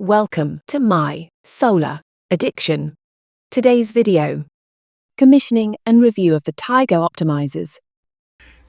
Welcome to my solar addiction. Today's video: commissioning and review of the Tigo optimizers.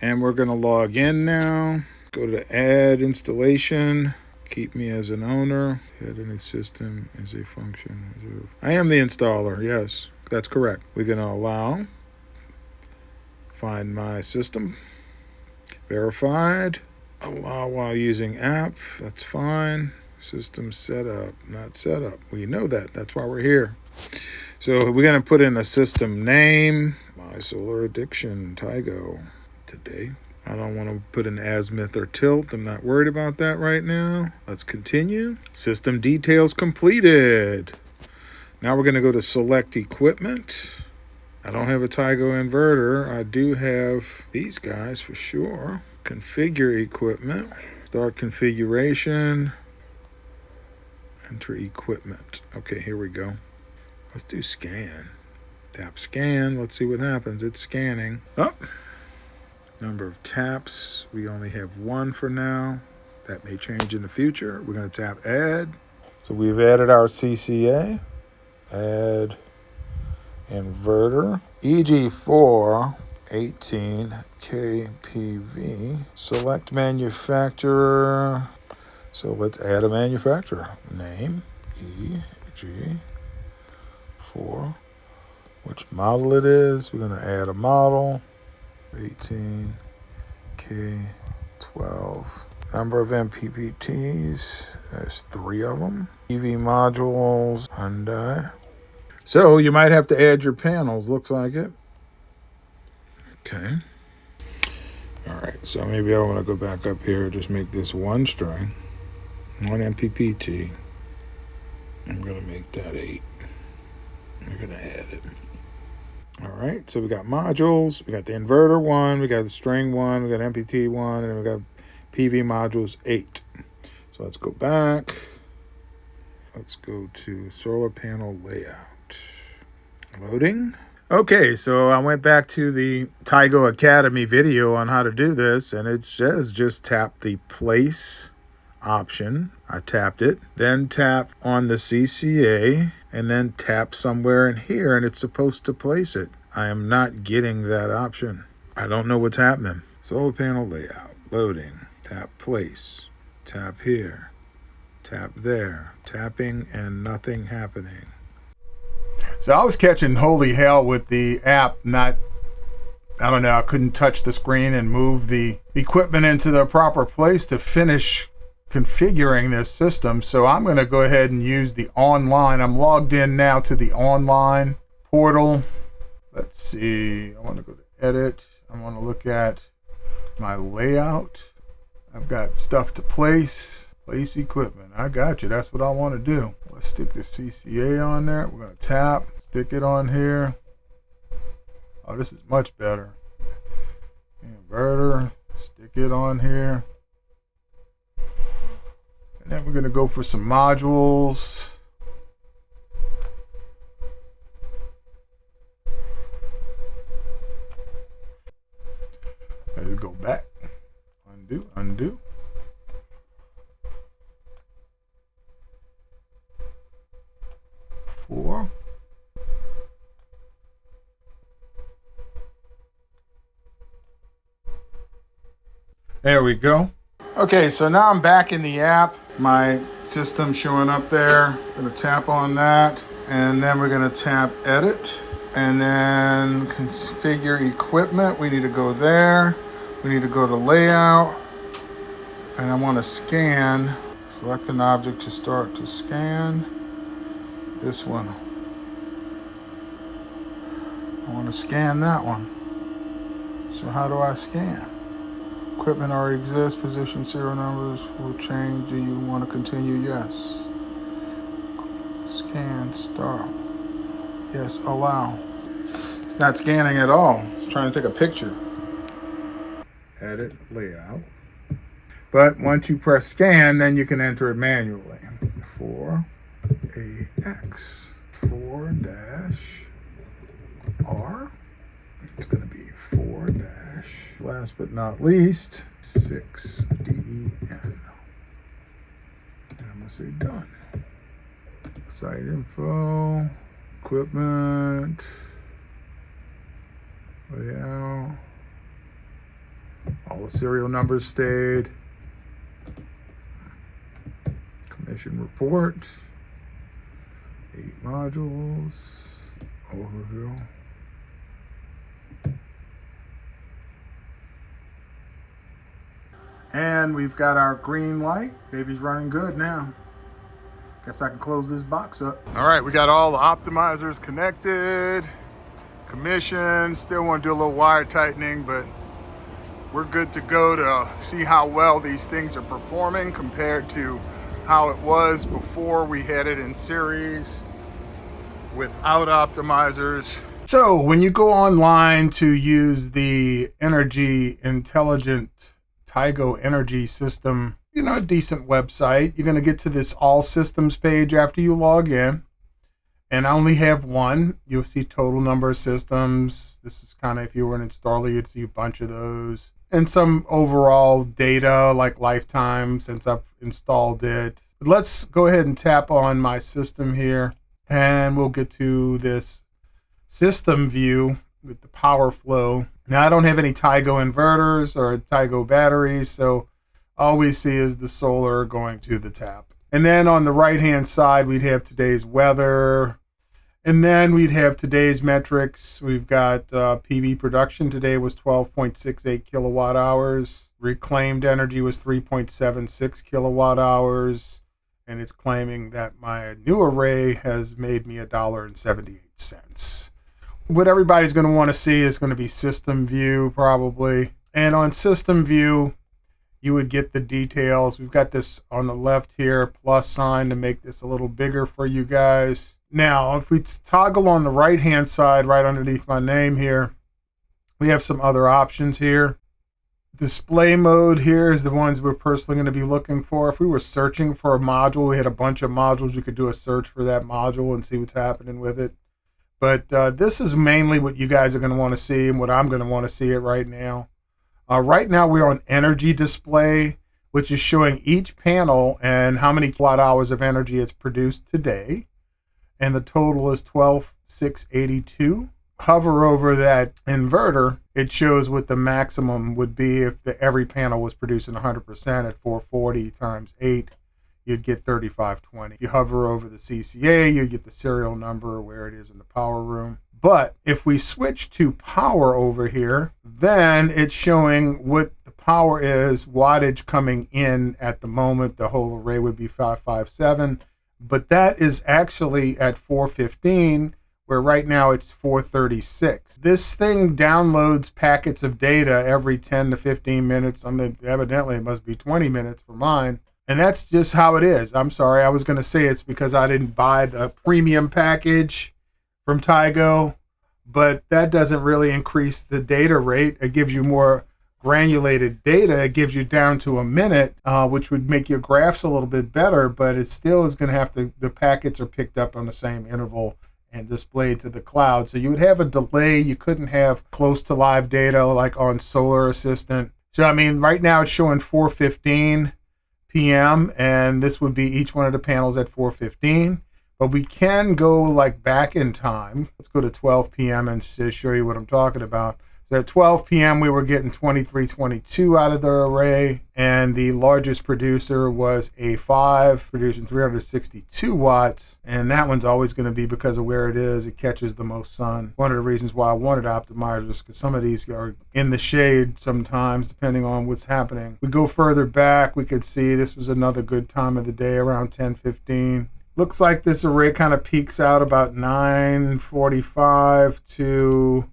And we're going to log in now. Go to add installation. Keep me as an owner. Add any system as a function. I am the installer. Yes, that's correct. We're going to allow. Find my system. Verified. Allow while using app. That's fine. System setup, not setup. We know that. That's why we're here. So we're going to put in a system name. My solar addiction, Tigo. Today. I don't want to put an azimuth or tilt. I'm not worried about that right now. Let's continue. System details completed. Now we're going to go to select equipment. I don't have a Tigo inverter. I do have these guys for sure. Configure equipment. Start configuration. Enter equipment. Okay, here we go. Let's do scan. Tap scan. Let's see what happens. It's scanning. Oh. Number of taps. We only have one for now. That may change in the future. We're going to tap add. So we've added our CCA. Add inverter. EG4 18 kPV. Select manufacturer. So let's add a manufacturer. Name EG4. Which model it is. We're going to add a model. 18K12. Number of MPPTs. There's 3 of them. EV modules. Hyundai. So you might have to add your panels. Looks like it. Okay. All right. So maybe I want to go back up here. Just make this one string. 1 MPPT. I'm going to make that 8. We're going to add it. All right, so we got modules. We got the inverter 1. We got the string 1. We got MPT 1. And we got PV modules 8. So let's go back. Let's go to solar panel layout. Loading. Okay, so I went back to the Tigo Academy video on how to do this. And it says just tap the place option. I tapped it, then tap on the CCA, and then tap somewhere in here, and it's supposed to place it. I am not getting that option. I don't know what's happening. Solar panel layout, loading, tap place, tap here, tap there, tapping and nothing happening. So I was catching holy hell with the app I couldn't touch the screen and move the equipment into the proper place to finish configuring this system. So I'm going to go ahead and use the online. I'm logged in now to the online portal. Let's see. I want to go to edit. I want to look at my layout. I've got stuff to place equipment. I got you. That's what I want to do. Let's stick the CCA on there. We're going to tap, stick it on here. Oh, this is much better. Inverter, stick it on here. And then we're going to go for some modules. Let's go back. Undo. Four. There we go. Okay, so now I'm back in the app. My system showing up there. I'm going to tap on that, and then we're going to tap edit, and then configure equipment. We need to go there. We need to go to layout, and I want to scan. Select an object to start to scan. This one. I want to scan that one. So how do I scan? Equipment already exists. Position serial numbers will change. Do you want to continue? Yes. Scan, start. Yes, allow. It's not scanning at all. It's trying to take a picture. Edit layout. But once you press scan, then you can enter it manually. 4AX 4-R. It's going to be 4- last but not least 6DEN. And I'm going to say done. Site info, equipment, layout. All the serial numbers stayed. Commission report. 8 modules. Overview. And we've got our green light. Baby's running good now. Guess I can close this box up. All right, we got all the optimizers connected. Commission. Still want to do a little wire tightening, but we're good to go to see how well these things are performing compared to how it was before we had it in series without optimizers. So when you go online to use the energy intelligent Tigo energy system, you know, a decent website, you're going to get to this all systems page after you log in. And I only have one. You'll see total number of systems. This is kind of, if you were an installer, you'd see a bunch of those. And some overall data like lifetime since I've installed it. But let's go ahead and tap on my system here. And we'll get to this system view with the power flow. Now I don't have any Tigo inverters or Tigo batteries, so all we see is the solar going to the tap. And then on the right hand side, we'd have today's weather. And then we'd have today's metrics. We've got PV production today was 12.68 kilowatt hours. Reclaimed energy was 3.76 kilowatt hours. And it's claiming that my new array has made me $1.78. What everybody's going to want to see is going to be system view probably. And on system view, you would get the details. We've got this on the left here, plus sign to make this a little bigger for you guys. Now, if we toggle on the right-hand side, right underneath my name here, we have some other options here. Display mode here is the ones we're personally going to be looking for. If we were searching for a module, we had a bunch of modules, we could do a search for that module and see what's happening with it. But this is mainly what you guys are going to want to see and what I'm going to want to see it right now. Right now we're on energy display, which is showing each panel and how many kilowatt hours of energy it's produced today. And the total is 12,682. Hover over that inverter, it shows what the maximum would be if every panel was producing 100% at 440 times 8. You'd get 3520. If you hover over the CCA, you get the serial number where it is in the power room. But if we switch to power over here, then it's showing what the power is, wattage coming in at the moment. The whole array would be 557, but that is actually at 415, where right now it's 436. This thing downloads packets of data every 10 to 15 minutes. I mean, evidently it must be 20 minutes for mine. And that's just how it is. I'm sorry, I was going to say it's because I didn't buy the premium package from Tigo, but that doesn't really increase the data rate. It gives you more granulated data. It gives you down to a minute, which would make your graphs a little bit better, but it still is going to have to, the packets are picked up on the same interval and displayed to the cloud. So you would have a delay. You couldn't have close to live data like on Solar Assistant. So I mean, right now it's showing 4:15 p.m. and this would be each one of the panels at 4:15. But we can go like back in time. Let's go to 12 p.m. and show you what I'm talking about. So at 12 p.m. we were getting 2322 out of the array, and the largest producer was A5, producing 362 watts. And that one's always going to be because of where it is. It catches the most sun. One of the reasons why I wanted optimizers is because some of these are in the shade sometimes, depending on what's happening. We go further back, we could see this was another good time of the day, around 10:15. Looks like this array kind of peaks out about 9:45 to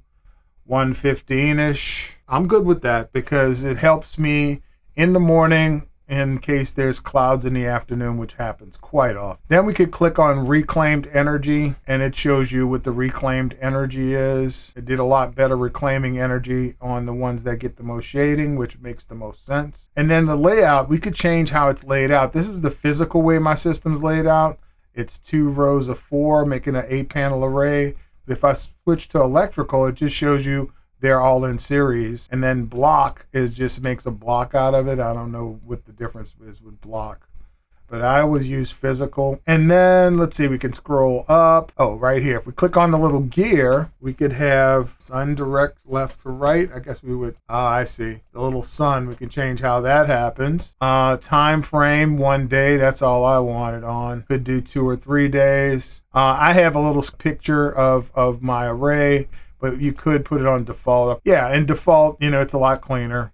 1:15-ish. I'm good with that because it helps me in the morning in case there's clouds in the afternoon, which happens quite often. Then we could click on reclaimed energy and it shows you what the reclaimed energy is. It did a lot better reclaiming energy on the ones that get the most shading, which makes the most sense. And then the layout, we could change how it's laid out. This is the physical way my system's laid out. It's 2 rows of 4, making an 8-panel array. But if I switch to electrical, it just shows you they're all in series. And then block is just makes a block out of it. I don't know what the difference is with block. but I always use physical. And then let's see, we can scroll up. Oh, right here. If we click on the little gear, we could have sun direct left to right. I guess we would, I see. The little sun, we can change how that happens. Time frame, 1 day. That's all I wanted on. Could do 2 or 3 days. I have a little picture of my array, but you could put it on default. Yeah, in default, it's a lot cleaner.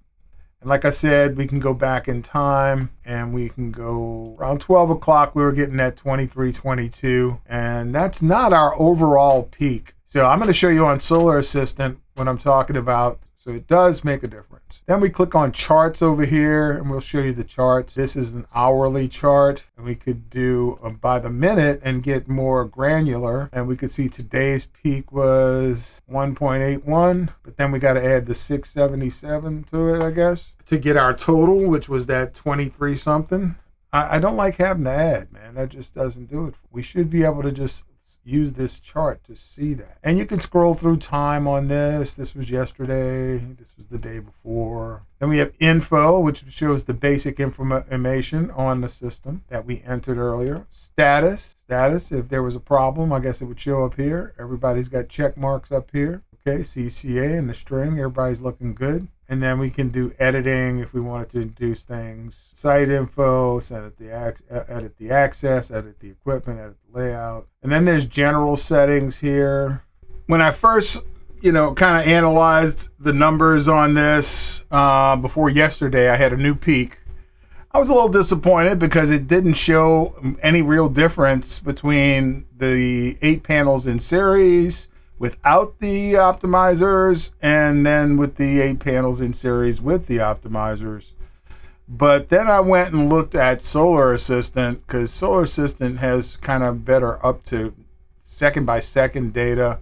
And like I said, we can go back in time and we can go around 12 o'clock. We were getting at 23:22, and that's not our overall peak. So I'm going to show you on Solar Assistant what I'm talking about. So it does make a difference. Then we click on charts over here and we'll show you the charts. This is an hourly chart, and we could do by the minute and get more granular. And we could see today's peak was 1.81, but then we got to add the 677 to it, I guess, to get our total, which was that 23 something. I don't like having to add, man. That just doesn't do it. We should be able to just use this chart to see that. And you can scroll through time on this. This was yesterday. This was the day before. Then we have info, which shows the basic information on the system that we entered earlier. Status, if there was a problem, I guess it would show up here. Everybody's got check marks up here. Okay, CCA and the string, everybody's looking good. And then we can do editing if we wanted to introduce things. Site info, edit the access, edit the equipment, edit the layout. And then there's general settings here. When I first, kind of analyzed the numbers on this before yesterday, I had a new peak. I was a little disappointed because it didn't show any real difference between the 8 panels in series without the optimizers and then with the 8 panels in series with the optimizers. But then I went and looked at Solar Assistant, because Solar Assistant has kind of better up to second by second data.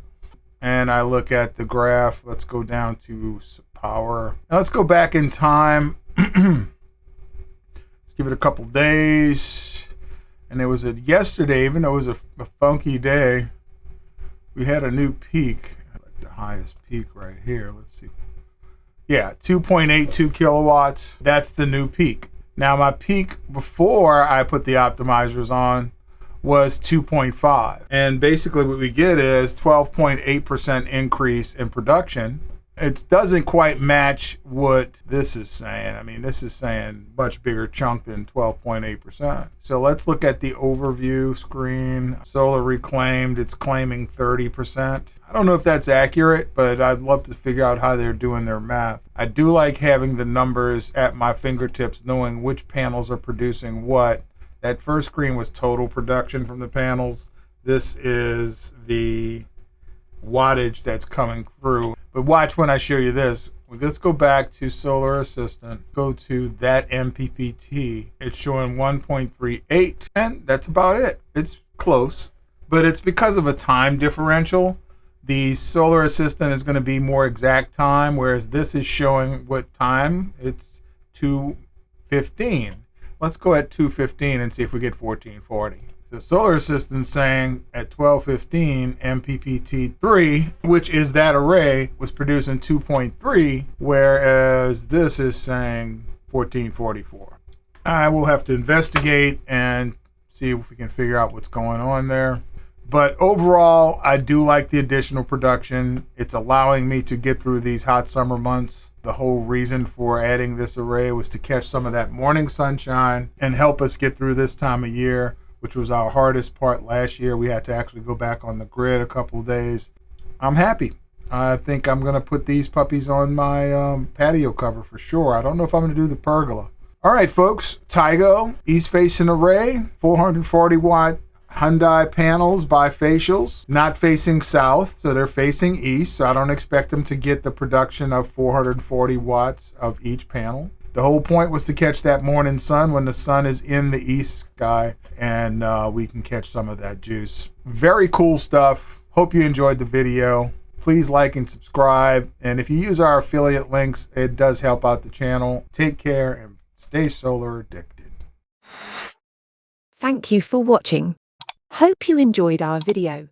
And I look at the graph. Let's go down to power. Now let's go back in time. Let's give it a couple days. And it was yesterday, even though it was a funky day, we had a new peak, like the highest peak right here. Let's see. Yeah, 2.82 kilowatts. That's the new peak. Now my peak before I put the optimizers on was 2.5. And basically what we get is 12.8% increase in production. It doesn't quite match what this is saying. I mean, this is saying much bigger chunk than 12.8%. So let's look at the overview screen. Solar reclaimed, it's claiming 30%. I don't know if that's accurate, but I'd love to figure out how they're doing their math. I do like having the numbers at my fingertips, knowing which panels are producing what. That first screen was total production from the panels. This is the wattage that's coming through. But watch when I show you this. Let's go back to Solar Assistant. Go to that MPPT. It's showing 1.38, and that's about it. It's close, but it's because of a time differential. The Solar Assistant is going to be more exact time, whereas this is showing what time. It's 2:15. Let's go at 2:15 and see if we get 1440. The Solar Assistant saying at 12:15 MPPT3, which is that array, was producing 2.3, whereas this is saying 1444. I will have to investigate and see if we can figure out what's going on there. But overall, I do like the additional production. It's allowing me to get through these hot summer months. The whole reason for adding this array was to catch some of that morning sunshine and help us get through this time of year, which was our hardest part last year. We had to actually go back on the grid a couple of days. I'm happy. I think I'm going to put these puppies on my patio cover for sure. I don't know if I'm going to do the pergola. All right, folks. Tigo, east-facing array, 440 watt Hyundai panels, bifacials, not facing south, so they're facing east. So I don't expect them to get the production of 440 watts of each panel. The whole point was to catch that morning sun when the sun is in the east sky, and we can catch some of that juice. Very cool stuff. Hope you enjoyed the video. Please like and subscribe. And if you use our affiliate links, it does help out the channel. Take care and stay solar addicted. Thank you for watching. Hope you enjoyed our video.